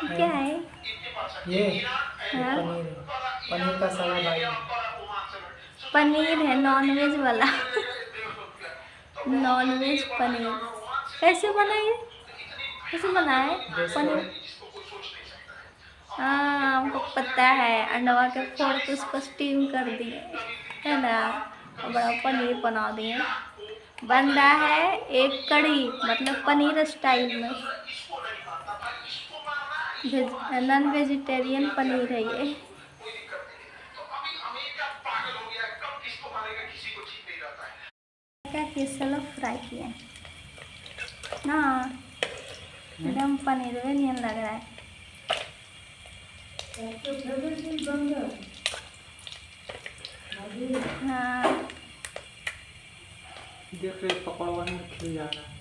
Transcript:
क्या है? ये हाँ? पनीर है। पनीर का सलाद आई है। पनीर है, नॉनवेज वाला। नॉनवेज पनीर कैसे बना ये? कैसे बना है गेस करो। पनीर? हाँ, हमको पता है, अंडवा के फोड़ के उसको स्टीम कर दिए है ना, और बड़ा पनीर बना दिए। बन रहा है एक कढ़ी, मतलब पनीर स्टाइल में। नॉन वेजिटेरियन पनीर है ये। क्या कि चलो फ्राई किए ना, एकदम पनीर में नहीं लग रहा है। हाँ। देख रहे पकौड़ा खिल जा रहा है।